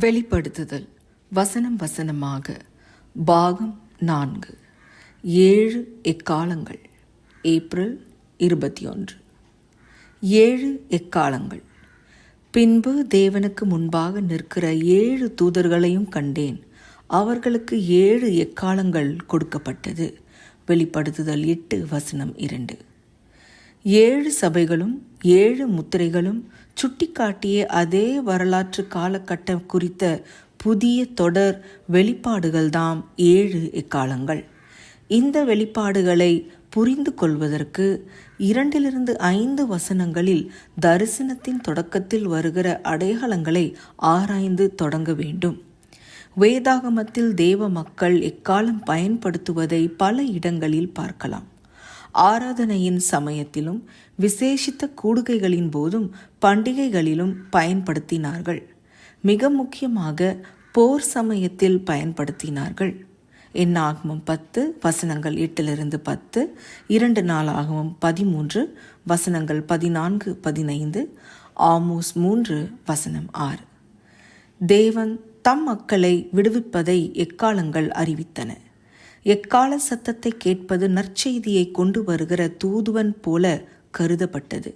வெளிப்படுத்துதல் வசனம் வசனமாக பாகம் 4. 7 எக்காலங்கள். ஏப்ரல் 21. 7 எக்காலங்கள். பின்பு தேவனுக்கு முன்பாக நிற்கிற 7 தூதர்களையும் கண்டேன். அவர்களுக்கு 7 எக்காலங்கள் கொடுக்கப்பட்டது. வெளிப்படுத்துதல் 8 வசனம் 2. 7 சபைகளும் 7 முத்திரைகளும் சுட்டிக்காட்டிய அதே வரலாற்று காலகட்டம் குறித்த புதிய தொடர் வெளிப்பாடுகள்தாம் 7 எக்காலங்கள். இந்த வெளிப்பாடுகளை புரிந்து கொள்வதற்கு 2-5 வசனங்களில் தரிசனத்தின் தொடக்கத்தில் வருகிற அடையாளங்களை ஆராய்ந்து தொடங்க வேண்டும். வேதாகமத்தில் தேவ மக்கள் எக்காலம் பயன்படுத்துவதை பல இடங்களில் பார்க்கலாம். ஆராதனையின் சமயத்திலும் விசேஷித்த கூடுகைகளின் போதும் பண்டிகைகளிலும் பயன்படுத்தினார்கள். மிக முக்கியமாக போர் சமயத்தில் பயன்படுத்தினார்கள். என்னாகமம் 10 வசனங்கள் 8-10, 2 நாளாகமம் 13 வசனங்கள் 14-15, ஆமோஸ் 3 வசனம் 6. தேவன் தம் மக்களை விடுவிப்பதை எக்காலங்கள் அறிவித்தன. எக்கால சத்தத்தை கேட்பது நற்செய்தியை கொண்டு வருகிற தூதுவன் போல கருதப்பட்டது.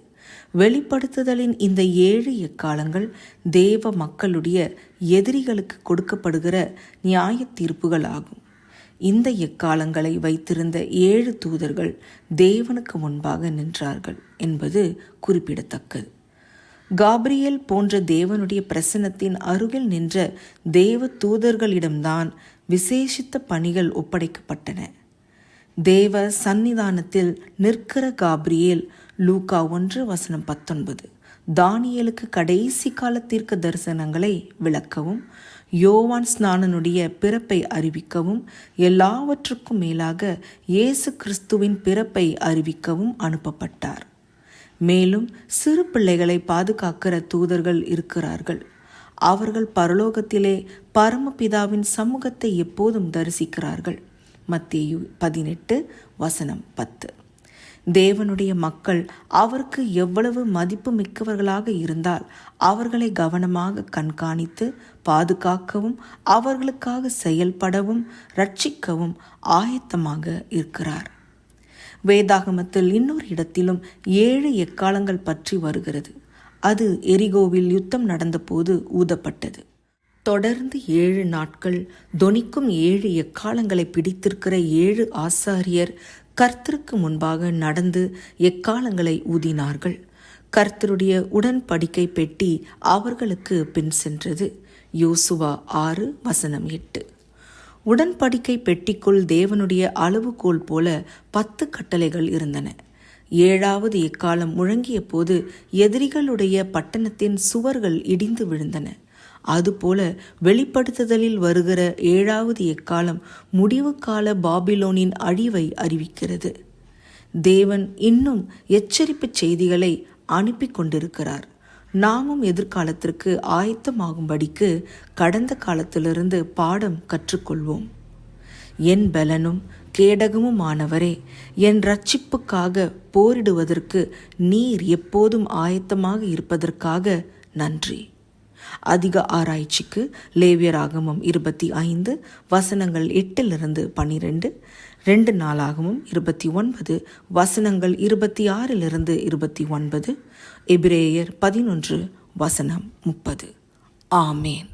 வெளிப்படுத்துதலின் இந்த 7 எக்காலங்கள் தேவ மக்களுடைய எதிரிகளுக்கு கொடுக்கப்படுகிற நியாய தீர்ப்புகள் ஆகும். இந்த எக்காலங்களை வைத்திருந்த 7 தூதர்கள் தேவனுக்கு முன்பாக நின்றார்கள் என்பது குறிப்பிடத்தக்கது. காபிரியேல் போன்ற தேவனுடைய பிரசன்னத்தின் அருகில் நின்ற தேவ தூதர்களிடம்தான் விசேஷித்த பணிகள் ஒப்படைக்கப்பட்டன. தேவ சந்நிதானத்தில் நிற்கிற காபிரியேல் லூக்கா 1 வசனம் 19 தானியேலுக்கு கடைசி கால தீர்க்க தரிசனங்களை விளக்கவும், யோவான் ஸ்நானனுடைய பிறப்பை அறிவிக்கவும், எல்லாவற்றுக்கும் மேலாக இயேசு கிறிஸ்துவின் பிறப்பை அறிவிக்கவும் அனுப்பப்பட்டார். மேலும் சிறு பிள்ளைகளை பாதுகாக்கிற தூதர்கள் இருக்கிறார்கள். அவர்கள் பரலோகத்திலே பரமபிதாவின் சமூகத்தை எப்போதும் தரிசிக்கிறார்கள். மத்தேயு 18 வசனம் 10. தேவனுடைய மக்கள் அவருக்கு எவ்வளவு மதிப்பு மிக்கவர்களாக இருந்தால் அவர்களை கவனமாக கண்காணித்து பாதுகாக்கவும் அவர்களுக்காக செயல்படவும் ரட்சிக்கவும் ஆயத்தமாக இருக்கிறார். வேதாகமத்தில் இன்னொரு இடத்திலும் 7 எக்காலங்கள் பற்றி வருகிறது. அது எரிகோவில் யுத்தம் நடந்தபோது ஊதப்பட்டது. தொடர்ந்து 7 நாட்கள் தொனிக்கும் 7 எக்காலங்களை பிடித்திருக்கிற 7 ஆசாரியர் கர்த்தருக்கு முன்பாக நடந்து எக்காலங்களை ஊதினார்கள். கர்த்தருடைய உடன்படிக்கை பெட்டி அவர்களுக்கு பின் சென்றது. யோசுவா 6 வசனம் 8. உடன்படிக்கை பெட்டிக்குள் தேவனுடைய அளவுகோல் போல 10 கட்டளைகள் இருந்தன. 7வது எக்காலம் முழங்கிய போது எதிரிகளுடைய பட்டணத்தின் சுவர்கள் இடிந்து விழுந்தன. அதுபோல வெளிப்படுத்துதலில் வருகிற 7வது எக்காலம் முடிவு கால பாபிலோனின் அழிவை அறிவிக்கிறது. தேவன் இன்னும் எச்சரிப்பு செய்திகளை அனுப்பி கொண்டிருக்கிறார். நாமும் எதிர்காலத்திற்கு ஆயத்தமாகும்படிக்கு கடந்த காலத்திலிருந்து பாடம் கற்றுக்கொள்வோம். என் பலனும் கேடகமுமானவரே, என் ரட்சிப்புக்காக போரிடுவதற்கு நீர் எப்போதும் ஆயத்தமாக இருப்பதற்காக நன்றி. அதிக ஆராய்ச்சிக்கு லேவியராகமம் 25 வசனங்கள் 8-12, 2 நாளாகமம் 29 வசனங்கள் 26-29, எபிரேயர் 11 வசனம் 30. ஆமேன்.